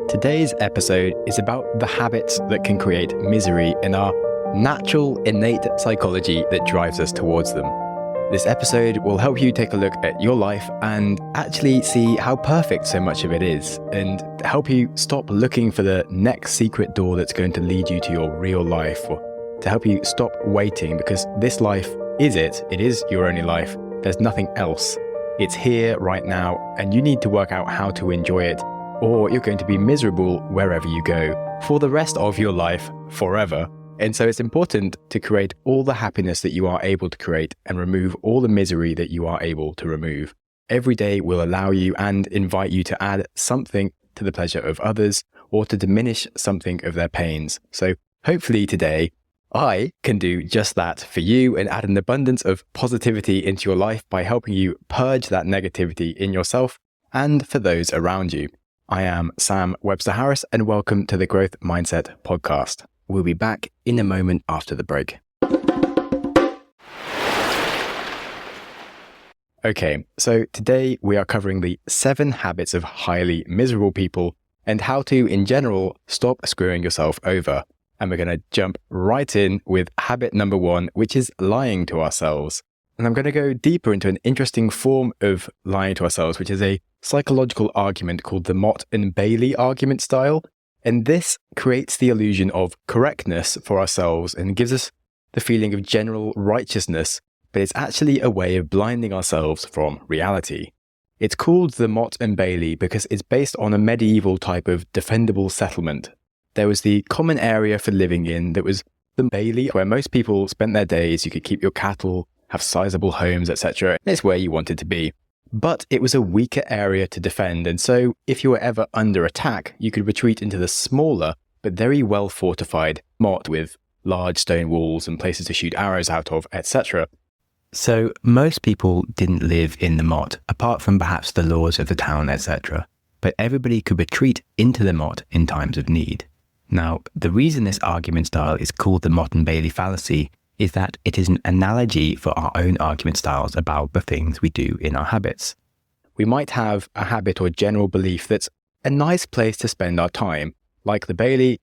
Today's episode is about the habits that can create misery in our natural, innate psychology that drives us towards them. This episode will help you take a look at your life and actually see how perfect so much of it is, and help you stop looking for the next secret door that's going to lead you to your real life, or to help you stop waiting, because this life is it. It is your only life. There's nothing else. It's here right now, and you need to work out how to enjoy it, or you're going to be miserable wherever you go for the rest of your life forever. And so it's important to create all the happiness that you are able to create and remove all the misery that you are able to remove. Every day will allow you and invite you to add something to the pleasure of others or to diminish something of their pains. So hopefully today I can do just that for you and add an abundance of positivity into your life by helping you purge that negativity in yourself and for those around you. I am Sam Webster Harris, and welcome to the Growth Mindset Podcast. We'll be back in a moment after the break. Okay, so today we are covering the 7 habits of highly miserable people and how to, in general, stop screwing yourself over. And we're going to jump right in with habit number 1, which is lying to ourselves. And I'm going to go deeper into an interesting form of lying to ourselves, which is a psychological argument called the Mott and Bailey argument style. And this creates the illusion of correctness for ourselves and gives us the feeling of general righteousness, but it's actually a way of blinding ourselves from reality. It's called the Mott and Bailey because it's based on a medieval type of defendable settlement. There was the common area for living in that was the bailey, where most people spent their days. You could keep your cattle, have sizable homes, etc. It's where you wanted to be. But it was a weaker area to defend, and so if you were ever under attack, you could retreat into the smaller but very well fortified motte with large stone walls and places to shoot arrows out of, etc. So most people didn't live in the motte, apart from perhaps the lords of the town, etc. But everybody could retreat into the motte in times of need. Now, the reason this argument style is called the Mott and Bailey fallacy is that it is an analogy for our own argument styles about the things we do in our habits. We might have a habit or general belief that's a nice place to spend our time. Like the Bailey,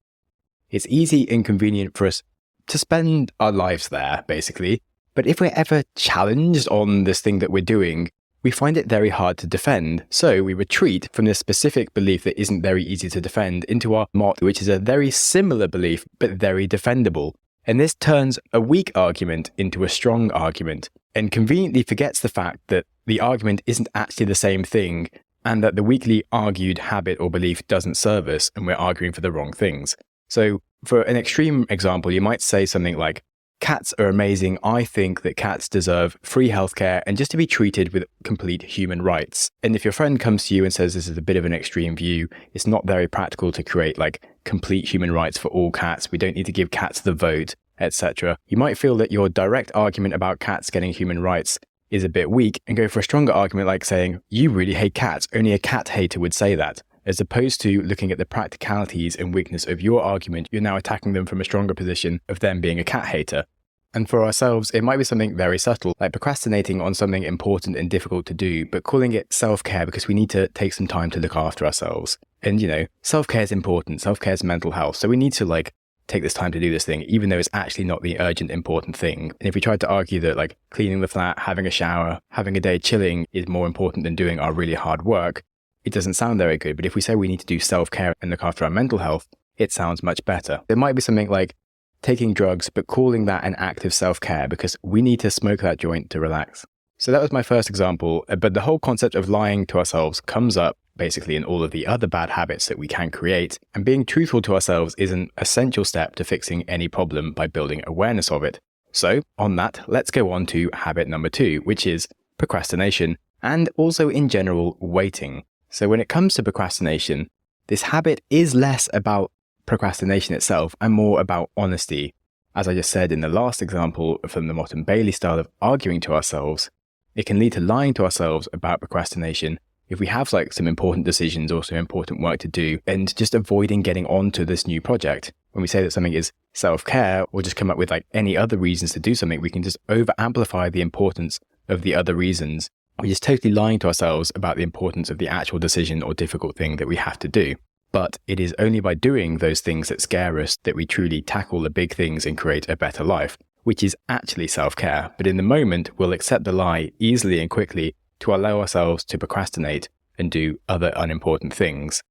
it's easy and convenient for us to spend our lives there, basically. But if we're ever challenged on this thing that we're doing, we find it very hard to defend. So we retreat from this specific belief that isn't very easy to defend into our motte, which is a very similar belief, but very defendable. And this turns a weak argument into a strong argument and conveniently forgets the fact that the argument isn't actually the same thing and that the weakly argued habit or belief doesn't serve us and we're arguing for the wrong things. So for an extreme example, you might say something like, cats are amazing. I think that cats deserve free healthcare and just to be treated with complete human rights. And if your friend comes to you and says this is a bit of an extreme view, it's not very practical to create like complete human rights for all cats. We don't need to give cats the vote, etc. You might feel that your direct argument about cats getting human rights is a bit weak and go for a stronger argument like saying, you really hate cats. Only a cat hater would say that. As opposed to looking at the practicalities and weakness of your argument, you're now attacking them from a stronger position of them being a cat hater. And for ourselves, it might be something very subtle, like procrastinating on something important and difficult to do, but calling it self-care because we need to take some time to look after ourselves. And, self-care is important. Self-care is mental health. So we need to take this time to do this thing, even though it's actually not the urgent, important thing. And if we tried to argue that cleaning the flat, having a shower, having a day chilling is more important than doing our really hard work, it doesn't sound very good. But if we say we need to do self-care and look after our mental health, it sounds much better. It might be something like taking drugs, but calling that an act of self-care because we need to smoke that joint to relax. So that was my first example, but the whole concept of lying to ourselves comes up basically in all of the other bad habits that we can create. And being truthful to ourselves is an essential step to fixing any problem by building awareness of it. So on that, let's go on to habit number 2, which is procrastination, and also in general, waiting. So when it comes to procrastination, this habit is less about procrastination itself and more about honesty. As I just said in the last example from the Mott and Bailey style of arguing to ourselves, it can lead to lying to ourselves about procrastination if we have some important decisions or some important work to do and just avoiding getting on to this new project. When we say that something is self-care or just come up with any other reasons to do something, we can just over-amplify the importance of the other reasons. We're just totally lying to ourselves about the importance of the actual decision or difficult thing that we have to do. But it is only by doing those things that scare us that we truly tackle the big things and create a better life, which is actually self-care. But in the moment, we'll accept the lie easily and quickly to allow ourselves to procrastinate and do other unimportant things.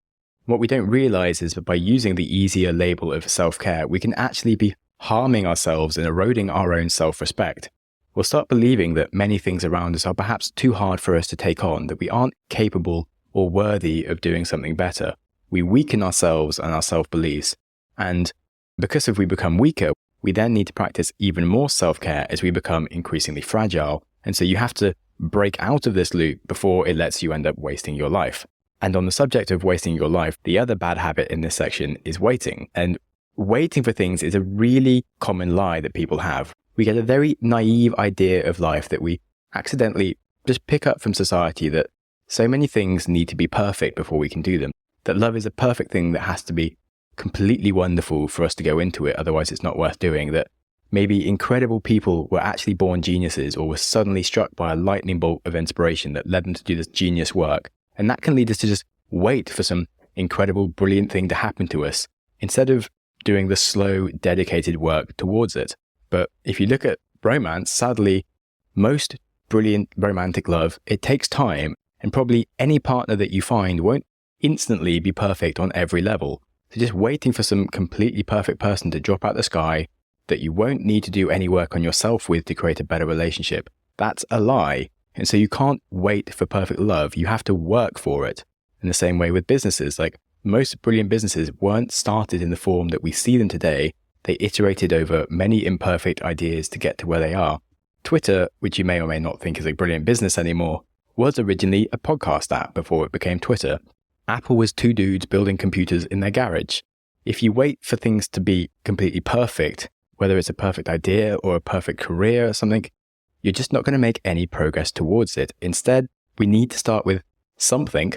What we don't realize is that by using the easier label of self-care, we can actually be harming ourselves and eroding our own self-respect. We'll start believing that many things around us are perhaps too hard for us to take on, that we aren't capable or worthy of doing something better. We weaken ourselves and our self-beliefs. And because if we become weaker, we then need to practice even more self-care as we become increasingly fragile. And so you have to break out of this loop before it lets you end up wasting your life. And on the subject of wasting your life, the other bad habit in this section is waiting. And waiting for things is a really common lie that people have. We get a very naive idea of life that we accidentally just pick up from society, that so many things need to be perfect before we can do them. That love is a perfect thing that has to be completely wonderful for us to go into it, otherwise it's not worth doing. That maybe incredible people were actually born geniuses or were suddenly struck by a lightning bolt of inspiration that led them to do this genius work. And that can lead us to just wait for some incredible, brilliant thing to happen to us, instead of doing the slow, dedicated work towards it. But if you look at romance, sadly, most brilliant romantic love, it takes time, and probably any partner that you find won't instantly be perfect on every level. So just waiting for some completely perfect person to drop out the sky that you won't need to do any work on yourself with to create a better relationship, that's a lie. And so you can't wait for perfect love. You have to work for it. In the same way with businesses, like most brilliant businesses weren't started in the form that we see them today. They iterated over many imperfect ideas to get to where they are. Twitter, which you may or may not think is a brilliant business anymore, was originally a podcast app before it became Twitter. Apple was two dudes building computers in their garage. If you wait for things to be completely perfect, whether it's a perfect idea or a perfect career or something, you're just not going to make any progress towards it. Instead, we need to start with something,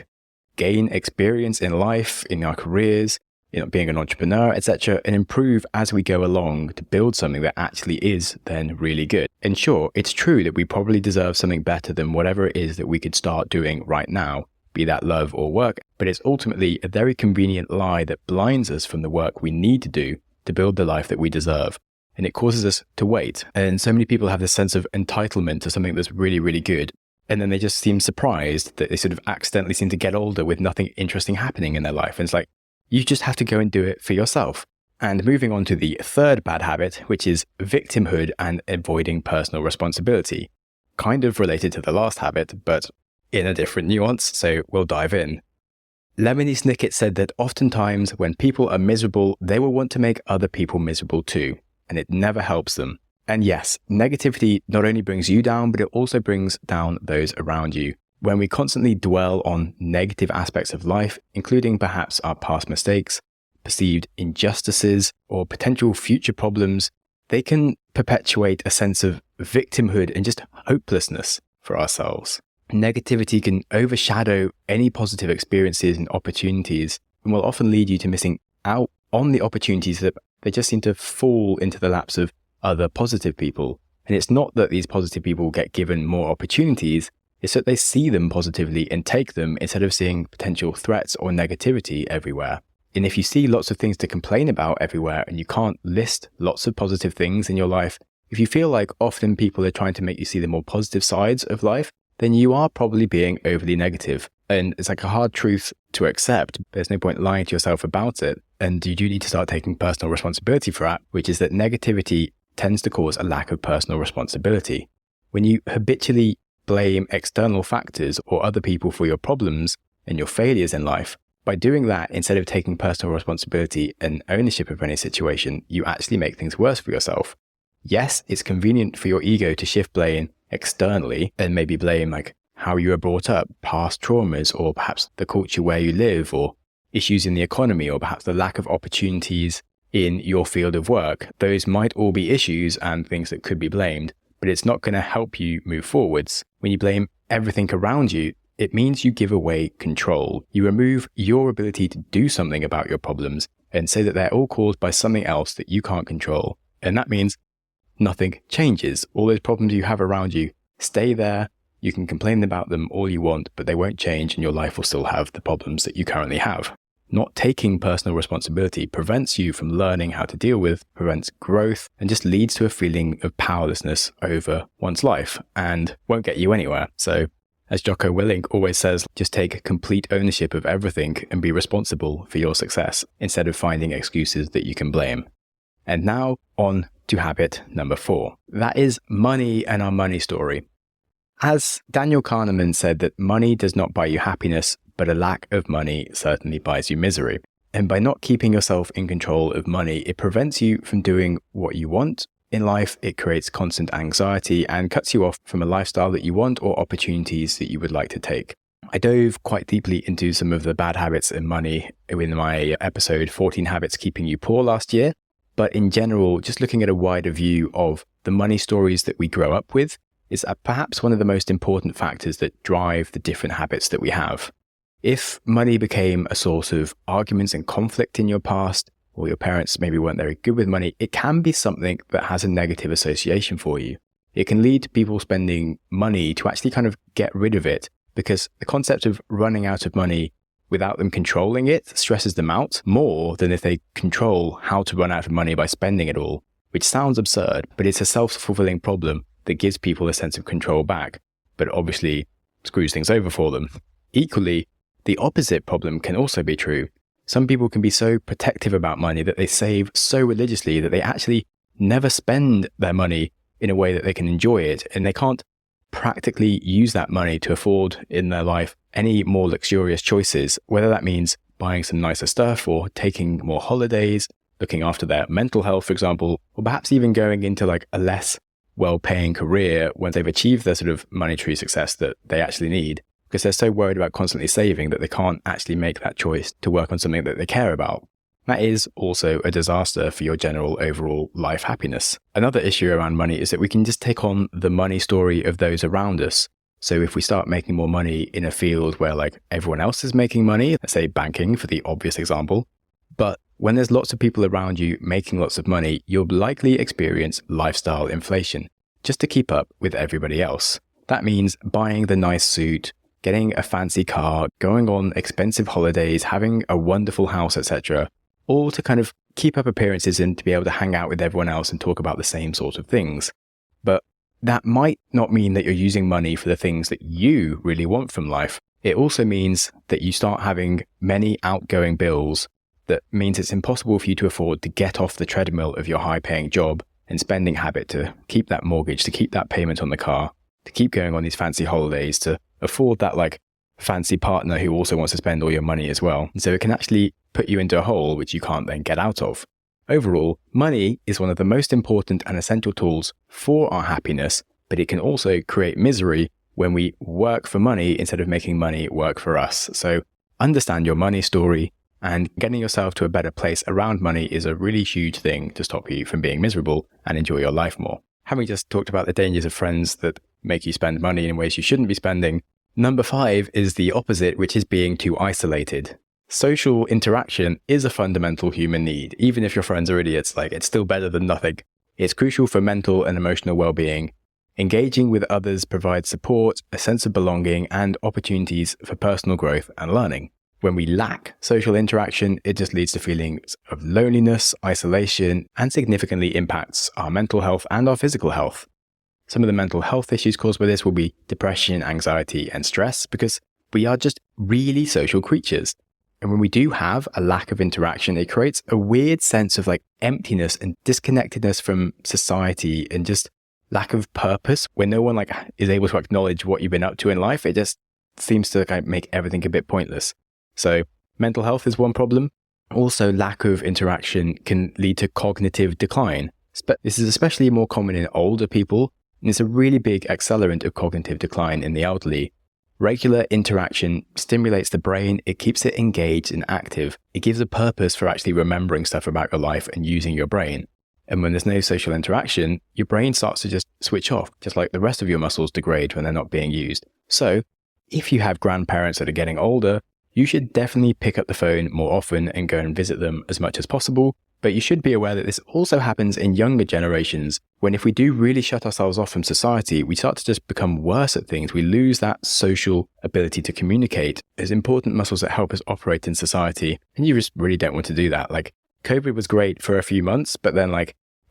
gain experience in life, in our careers, being an entrepreneur, etc., and improve as we go along to build something that actually is then really good. And sure, it's true that we probably deserve something better than whatever it is that we could start doing right now, be that love or work, but it's ultimately a very convenient lie that blinds us from the work we need to do to build the life that we deserve. And it causes us to wait. And so many people have this sense of entitlement to something that's really, really good. And then they just seem surprised that they sort of accidentally seem to get older with nothing interesting happening in their life. And it's like, you just have to go and do it for yourself. And moving on to the third bad habit, which is victimhood and avoiding personal responsibility. Kind of related to the last habit, but in a different nuance, so we'll dive in. Lemony Snicket said that oftentimes when people are miserable, they will want to make other people miserable too, and it never helps them. And yes, negativity not only brings you down, but it also brings down those around you. When we constantly dwell on negative aspects of life, including perhaps our past mistakes, perceived injustices, or potential future problems, they can perpetuate a sense of victimhood and just hopelessness for ourselves. Negativity can overshadow any positive experiences and opportunities, and will often lead you to missing out on the opportunities that they just seem to fall into the laps of other positive people. And it's not that these positive people get given more opportunities, it's that they see them positively and take them instead of seeing potential threats or negativity everywhere. And if you see lots of things to complain about everywhere and you can't list lots of positive things in your life, if you feel like often people are trying to make you see the more positive sides of life, then you are probably being overly negative. And it's like a hard truth to accept. There's no point lying to yourself about it. And you do need to start taking personal responsibility for that, which is that negativity tends to cause a lack of personal responsibility. When you habitually blame external factors or other people for your problems and your failures in life, by doing that, instead of taking personal responsibility and ownership of any situation, you actually make things worse for yourself. Yes, it's convenient for your ego to shift blame externally and maybe blame like how you were brought up, past traumas, or perhaps the culture where you live, or issues in the economy, or perhaps the lack of opportunities in your field of work. Those might all be issues and things that could be blamed, but it's not going to help you move forwards. When you blame everything around you, it means you give away control. You remove your ability to do something about your problems and say that they're all caused by something else that you can't control. And that means nothing changes. All those problems you have around you stay there. You can complain about them all you want, but they won't change and your life will still have the problems that you currently have. not taking personal responsibility prevents you from learning how to deal with, prevents growth, and just leads to a feeling of powerlessness over one's life and won't get you anywhere. So, as Jocko Willink always says, just take complete ownership of everything and be responsible for your success instead of finding excuses that you can blame. And now on to habit number 4. That is money and our money story. As Daniel Kahneman said, that money does not buy you happiness, but a lack of money certainly buys you misery. And by not keeping yourself in control of money, it prevents you from doing what you want in life. It creates constant anxiety and cuts you off from a lifestyle that you want or opportunities that you would like to take. I dove quite deeply into some of the bad habits in money in my episode 14 Habits Keeping You Poor last year. But in general, just looking at a wider view of the money stories that we grow up with is perhaps one of the most important factors that drive the different habits that we have. If money became a source of arguments and conflict in your past, or your parents maybe weren't very good with money, it can be something that has a negative association for you. It can lead to people spending money to actually kind of get rid of it, because the concept of running out of money without them controlling it stresses them out more than if they control how to run out of money by spending it all, which sounds absurd, but it's a self-fulfilling problem that gives people a sense of control back, but obviously screws things over for them. Equally, the opposite problem can also be true. Some people can be so protective about money that they save so religiously that they actually never spend their money in a way that they can enjoy it, and they can't practically use that money to afford in their life any more luxurious choices, whether that means buying some nicer stuff or taking more holidays, looking after their mental health, for example, or perhaps even going into like a less well-paying career when they've achieved their sort of monetary success that they actually need, because they're so worried about constantly saving that they can't actually make that choice to work on something that they care about. That is also a disaster for your general overall life happiness. Another issue around money is that we can just take on the money story of those around us. So if we start making more money in a field where like everyone else is making money, let's say banking for the obvious example, but when there's lots of people around you making lots of money, you'll likely experience lifestyle inflation just to keep up with everybody else. That means buying the nice suit, getting a fancy car, going on expensive holidays, having a wonderful house, etc., all to kind of keep up appearances and to be able to hang out with everyone else and talk about the same sort of things. But that might not mean that you're using money for the things that you really want from life. It also means that you start having many outgoing bills that means it's impossible for you to afford to get off the treadmill of your high-paying job and spending habit to keep that mortgage, to keep that payment on the car, to keep going on these fancy holidays, to afford that like fancy partner who also wants to spend all your money as well. And so it can actually put you into a hole which you can't then get out of. Overall, money is one of the most important and essential tools for our happiness, but it can also create misery when we work for money instead of making money work for us. So understand your money story, and getting yourself to a better place around money is a really huge thing to stop you from being miserable and enjoy your life more. Having just talked about the dangers of friends that make you spend money in ways you shouldn't be spending, number 5 is the opposite, which is being too isolated. Social interaction is a fundamental human need. Even if your friends are idiots, like it's still better than nothing. It's crucial for mental and emotional well-being. Engaging with others provides support, a sense of belonging, and opportunities for personal growth and learning. When we lack social interaction, it just leads to feelings of loneliness, isolation, and significantly impacts our mental health and our physical health. Some of the mental health issues caused by this will be depression, anxiety, and stress, because we are just really social creatures. And when we do have a lack of interaction, it creates a weird sense of like emptiness and disconnectedness from society and just lack of purpose. When no one like is able to acknowledge what you've been up to in life, it just seems to kind of make everything a bit pointless. So mental health is one problem. Also, lack of interaction can lead to cognitive decline. This is especially more common in older people, and it's a really big accelerant of cognitive decline in the elderly. Regular interaction stimulates the brain, it keeps it engaged and active. It gives a purpose for actually remembering stuff about your life and using your brain. And when there's no social interaction, your brain starts to just switch off, just like the rest of your muscles degrade when they're not being used. So, if you have grandparents that are getting older, you should definitely pick up the phone more often and go and visit them as much as possible. But you should be aware that this also happens in younger generations, when if we do really shut ourselves off from society, we start to just become worse at things. We lose that social ability to communicate as important muscles that help us operate in society. And you just really don't want to do that. Like, COVID was great for a few months, but then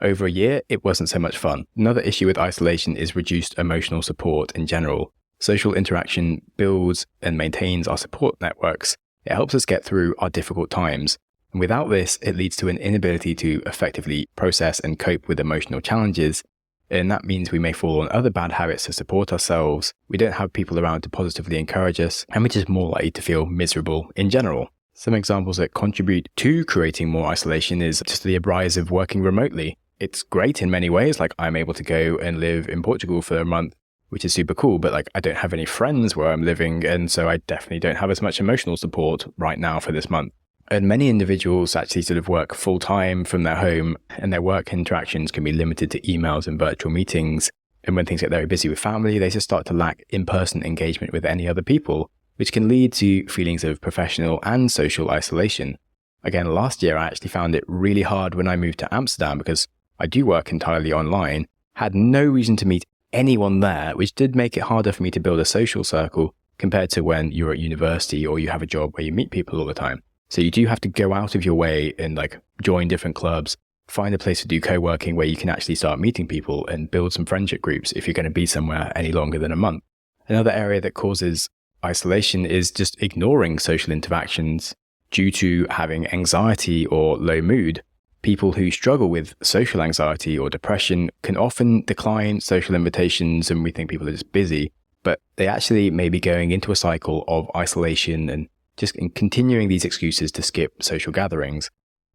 over a year, it wasn't so much fun. Another issue with isolation is reduced emotional support in general. Social interaction builds and maintains our support networks. It helps us get through our difficult times. And without this, it leads to an inability to effectively process and cope with emotional challenges. And that means we may fall on other bad habits to support ourselves. We don't have people around to positively encourage us, and we're just more likely to feel miserable in general. Some examples that contribute to creating more isolation is just the rise of working remotely. It's great in many ways, like I'm able to go and live in Portugal for a month, which is super cool, but I don't have any friends where I'm living, and so I definitely don't have as much emotional support right now for this month. And many individuals actually sort of work full-time from their home, and their work interactions can be limited to emails and virtual meetings. And when things get very busy with family, they just start to lack in-person engagement with any other people, which can lead to feelings of professional and social isolation. Again, last year I actually found it really hard when I moved to Amsterdam because I do work entirely online, had no reason to meet anyone there, which did make it harder for me to build a social circle compared to when you're at university or you have a job where you meet people all the time. So you do have to go out of your way and join different clubs, find a place to do co-working where you can actually start meeting people and build some friendship groups if you're going to be somewhere any longer than a month. Another area that causes isolation is just ignoring social interactions due to having anxiety or low mood. People who struggle with social anxiety or depression can often decline social invitations, and we think people are just busy, but they actually may be going into a cycle of isolation and just continuing these excuses to skip social gatherings.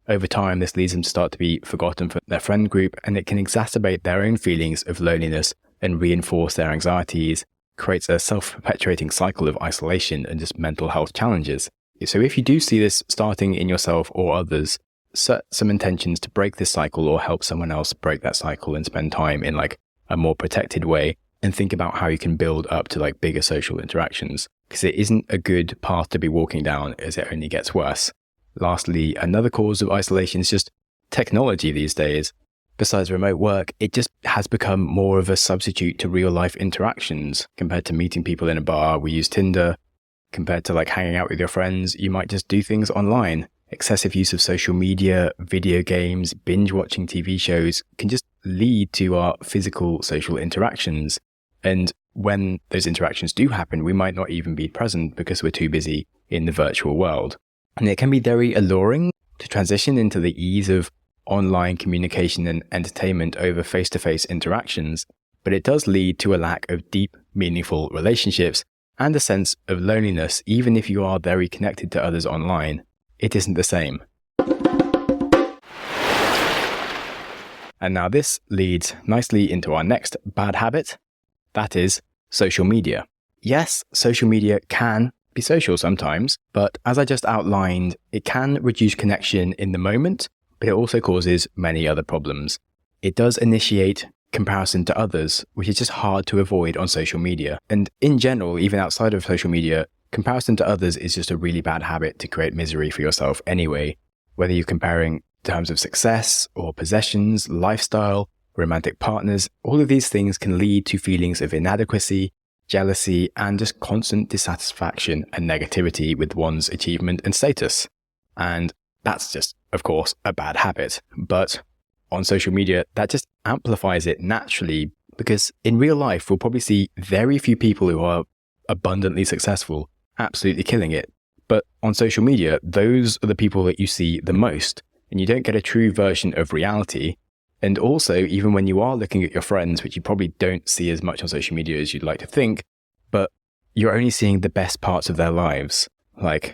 Over time, this leads them to start to be forgotten from their friend group, and it can exacerbate their own feelings of loneliness and reinforce their anxieties, creates a self-perpetuating cycle of isolation and just mental health challenges. So if you do see this starting in yourself or others, set some intentions to break this cycle or help someone else break that cycle and spend time in a more protected way, and think about how you can build up to bigger social interactions, because it isn't a good path to be walking down as it only gets worse. Lastly, another cause of isolation is just technology these days. Besides remote work, it just has become more of a substitute to real life interactions. Compared to meeting people in a bar, we use Tinder. Compared to hanging out with your friends, you might just do things online. Excessive use of social media, video games, binge watching TV shows can just lead to our physical social interactions. And when those interactions do happen, we might not even be present because we're too busy in the virtual world. And it can be very alluring to transition into the ease of online communication and entertainment over face-to-face interactions, but it does lead to a lack of deep, meaningful relationships and a sense of loneliness. Even if you are very connected to others online, it isn't the same. And now this leads nicely into our next bad habit. That is social media. Yes, social media can be social sometimes, but as I just outlined, it can reduce connection in the moment, but it also causes many other problems. It does initiate comparison to others, which is just hard to avoid on social media. And in general, even outside of social media, comparison to others is just a really bad habit to create misery for yourself anyway. Whether you're comparing in terms of success or possessions, lifestyle, romantic partners, all of these things can lead to feelings of inadequacy, jealousy, and just constant dissatisfaction and negativity with one's achievement and status. And that's just, of course, a bad habit. But on social media, that just amplifies it naturally, because in real life, we'll probably see very few people who are abundantly successful, absolutely killing it. But on social media, those are the people that you see the most, and you don't get a true version of reality. And also, even when you are looking at your friends, which you probably don't see as much on social media as you'd like to think, but you're only seeing the best parts of their lives.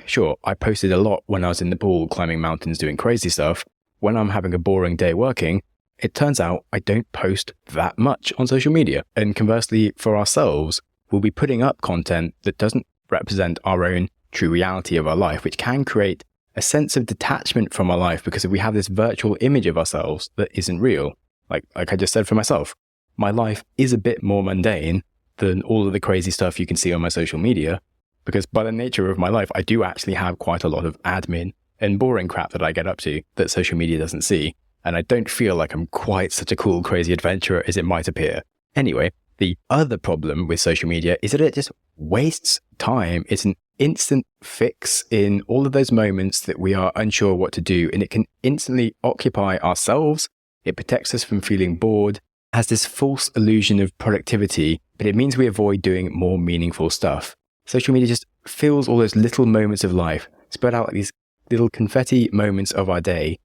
Sure, I posted a lot when I was in Nepal climbing mountains doing crazy stuff. When I'm having a boring day working, it turns out I don't post that much on social media. And conversely, for ourselves, we'll be putting up content that doesn't represent our own true reality of our life, which can create a sense of detachment from our life, because if we have this virtual image of ourselves that isn't real, like I just said for myself, my life is a bit more mundane than all of the crazy stuff you can see on my social media, because by the nature of my life, I do actually have quite a lot of admin and boring crap that I get up to that social media doesn't see. And I don't feel like I'm quite such a cool, crazy adventurer as it might appear. Anyway, the other problem with social media is that it just wastes time. It's an instant fix in all of those moments that we are unsure what to do, and it can instantly occupy ourselves. It protects us from feeling bored, has this false illusion of productivity, but it means we avoid doing more meaningful stuff. Social media just fills all those little moments of life, spread out like these little confetti moments of our day.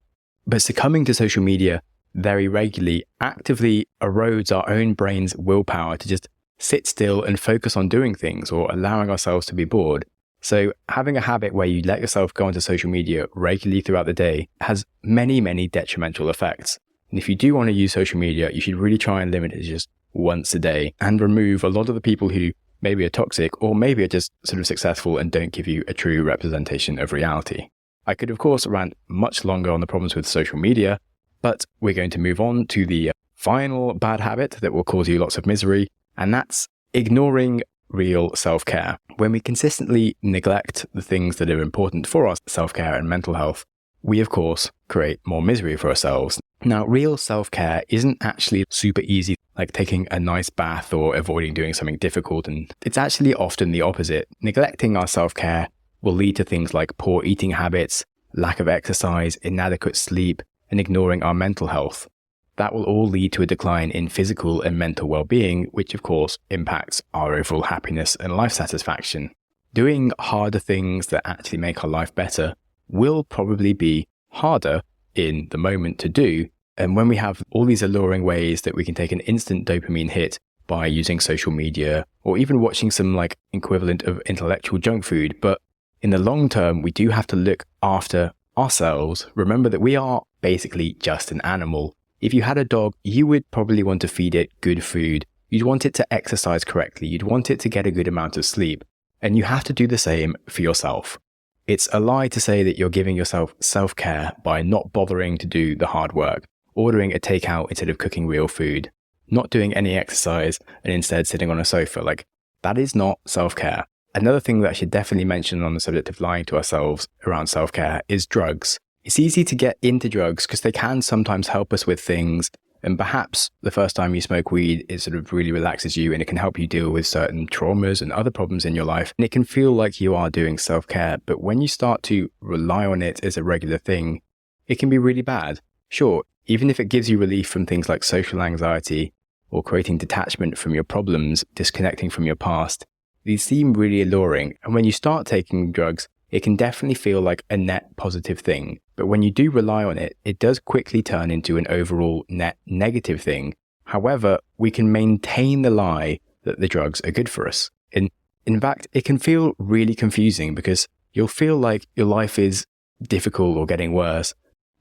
But succumbing to social media very regularly actively erodes our own brain's willpower to just sit still and focus on doing things or allowing ourselves to be bored. So having a habit where you let yourself go onto social media regularly throughout the day has many, many detrimental effects. And if you do want to use social media, you should really try and limit it to just once a day and remove a lot of the people who maybe are toxic or maybe are just sort of successful and don't give you a true representation of reality. I could, of course, rant much longer on the problems with social media, but we're going to move on to the final bad habit that will cause you lots of misery, and that's ignoring real self-care. When we consistently neglect the things that are important for our self-care and mental health, we, of course, create more misery for ourselves. Now, real self-care isn't actually super easy, like taking a nice bath or avoiding doing something difficult, and it's actually often the opposite. Neglecting our self-care will lead to things like poor eating habits, lack of exercise, inadequate sleep, and ignoring our mental health. That will all lead to a decline in physical and mental well-being, which of course impacts our overall happiness and life satisfaction. Doing harder things that actually make our life better will probably be harder in the moment to do. And when we have all these alluring ways that we can take an instant dopamine hit by using social media or even watching some like equivalent of intellectual junk food, but in the long term, we do have to look after ourselves. Remember that we are basically just an animal. If you had a dog, you would probably want to feed it good food. You'd want it to exercise correctly. You'd want it to get a good amount of sleep. And you have to do the same for yourself. It's a lie to say that you're giving yourself self-care by not bothering to do the hard work, ordering a takeout instead of cooking real food, not doing any exercise and instead sitting on a sofa. Like, that is not self-care. Another thing that I should definitely mention on the subject of lying to ourselves around self-care is drugs. It's easy to get into drugs because they can sometimes help us with things, and perhaps the first time you smoke weed, it sort of really relaxes you and it can help you deal with certain traumas and other problems in your life, and it can feel like you are doing self-care. But when you start to rely on it as a regular thing, it can be really bad. Sure, even if it gives you relief from things like social anxiety or creating detachment from your problems, disconnecting from your past, these seem really alluring, and when you start taking drugs, it can definitely feel like a net positive thing. But when you do rely on it, it does quickly turn into an overall net negative thing. However, we can maintain the lie that the drugs are good for us. In fact, it can feel really confusing because you'll feel like your life is difficult or getting worse,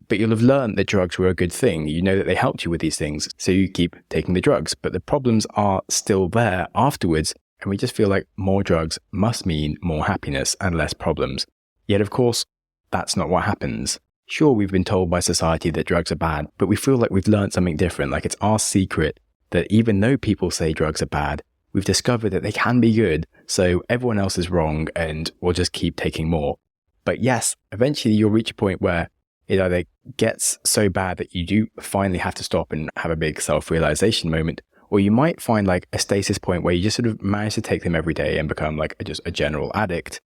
but you'll have learned that drugs were a good thing. You know that they helped you with these things, so you keep taking the drugs, but the problems are still there afterwards. And we just feel like more drugs must mean more happiness and less problems. Yet, of course, that's not what happens. Sure, we've been told by society that drugs are bad, but we feel like we've learned something different, like it's our secret that even though people say drugs are bad, we've discovered that they can be good, so everyone else is wrong and we'll just keep taking more. But yes, eventually you'll reach a point where it either gets so bad that you do finally have to stop and have a big self-realization moment, or you might find like a stasis point where you just sort of manage to take them every day and become like just a general addict.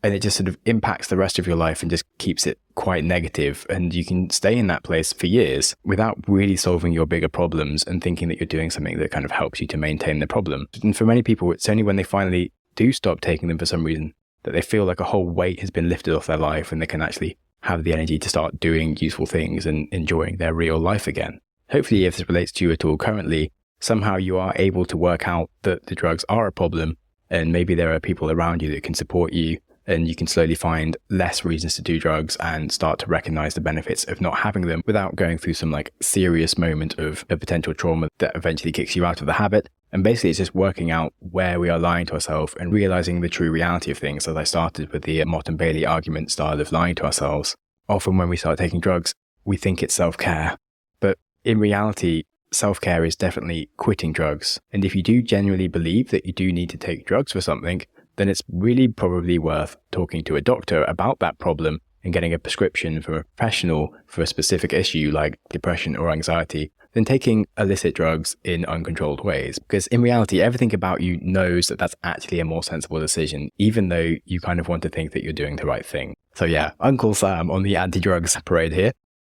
And it just sort of impacts the rest of your life and just keeps it quite negative. And you can stay in that place for years without really solving your bigger problems and thinking that you're doing something that kind of helps you to maintain the problem. And for many people, it's only when they finally do stop taking them for some reason that they feel like a whole weight has been lifted off their life and they can actually have the energy to start doing useful things and enjoying their real life again. Hopefully, if this relates to you at all currently, somehow you are able to work out that the drugs are a problem and maybe there are people around you that can support you and you can slowly find less reasons to do drugs and start to recognize the benefits of not having them without going through some like serious moment of a potential trauma that eventually kicks you out of the habit. And basically it's just working out where we are lying to ourselves and realizing the true reality of things, as I started with the Mott and Bailey argument style of lying to ourselves. Often when we start taking drugs, we think it's self-care, but in reality, self-care is definitely quitting drugs. And if you do genuinely believe that you do need to take drugs for something, then it's really probably worth talking to a doctor about that problem and getting a prescription from a professional for a specific issue like depression or anxiety than taking illicit drugs in uncontrolled ways. Because in reality, everything about you knows that that's actually a more sensible decision, even though you kind of want to think that you're doing the right thing. So yeah, Uncle Sam on the anti-drugs parade here.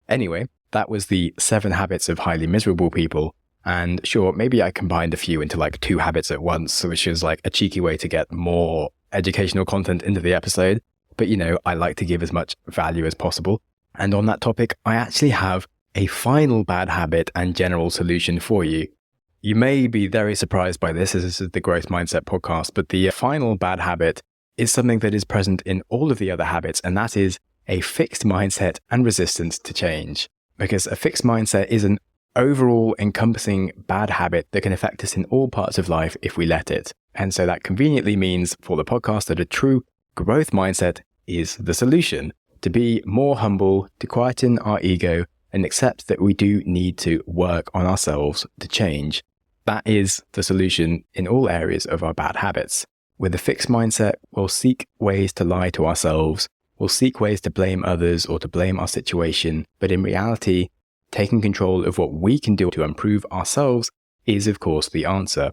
Anyway, that was the 7 habits of highly miserable people. And sure, maybe I combined a few into like 2 habits at once, which is like a cheeky way to get more educational content into the episode. But I like to give as much value as possible. And on that topic, I actually have a final bad habit and general solution for you. You may be very surprised by this, as this is the Growth Mindset podcast, but the final bad habit is something that is present in all of the other habits, and that is a fixed mindset and resistance to change. Because a fixed mindset is an overall encompassing bad habit that can affect us in all parts of life if we let it. And so that conveniently means for the podcast that a true growth mindset is the solution. To be more humble, to quieten our ego, and accept that we do need to work on ourselves to change. That is the solution in all areas of our bad habits. With a fixed mindset, we'll seek ways to lie to ourselves, we'll seek ways to blame others or to blame our situation, but in reality, taking control of what we can do to improve ourselves is of course the answer.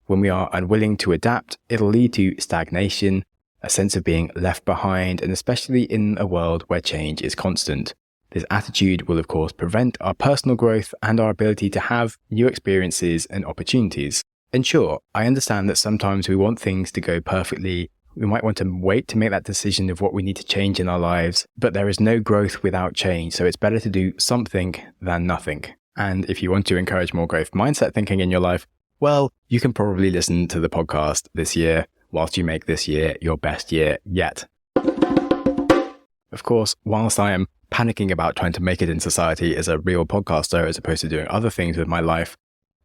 When we are unwilling to adapt, it'll lead to stagnation, a sense of being left behind, and especially in a world where change is constant. This attitude will of course prevent our personal growth and our ability to have new experiences and opportunities. And sure, I understand that sometimes we want things to go perfectly. We might want to wait to make that decision of what we need to change in our lives, but there is no growth without change, so it's better to do something than nothing. And if you want to encourage more growth mindset thinking in your life, well, you can probably listen to the podcast this year whilst you make this year your best year yet. Of course, whilst I am panicking about trying to make it in society as a real podcaster as opposed to doing other things with my life,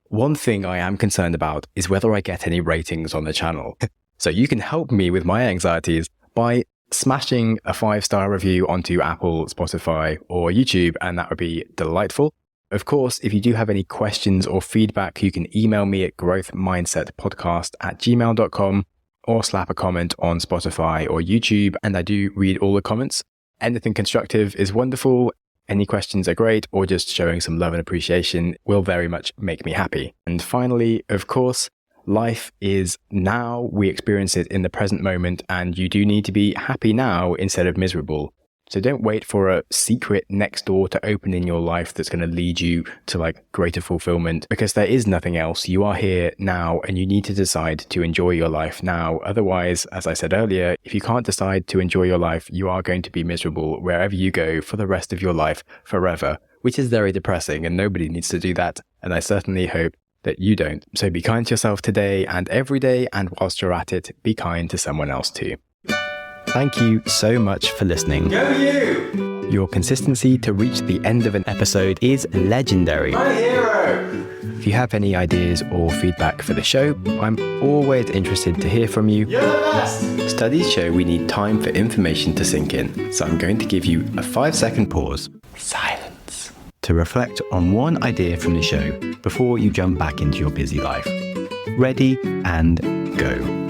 one thing I am concerned about is whether I get any ratings on the channel. So you can help me with my anxieties by smashing a 5-star review onto Apple, Spotify, or YouTube, and that would be delightful. Of course, if you do have any questions or feedback, you can email me at growthmindsetpodcast@gmail.com or slap a comment on Spotify or YouTube, and I do read all the comments. Anything constructive is wonderful. Any questions are great, or just showing some love and appreciation will very much make me happy. And finally, of course, life is now. We experience it in the present moment, and you do need to be happy now instead of miserable. So don't wait for a secret next door to open in your life that's going to lead you to greater fulfillment, because there is nothing else. You are here now and you need to decide to enjoy your life now. Otherwise, as I said earlier, if you can't decide to enjoy your life, you are going to be miserable wherever you go for the rest of your life forever, which is very depressing and nobody needs to do that. And I certainly hope that you don't. So be kind to yourself today and every day, and whilst you're at it, be kind to someone else too. Thank you so much for listening. Go you! Your consistency to reach the end of an episode is legendary. My hero! If you have any ideas or feedback for the show, I'm always interested to hear from you. You're the best! Studies show we need time for information to sink in, so I'm going to give you a 5-second pause, silence, to reflect on one idea from the show before you jump back into your busy life. Ready and go.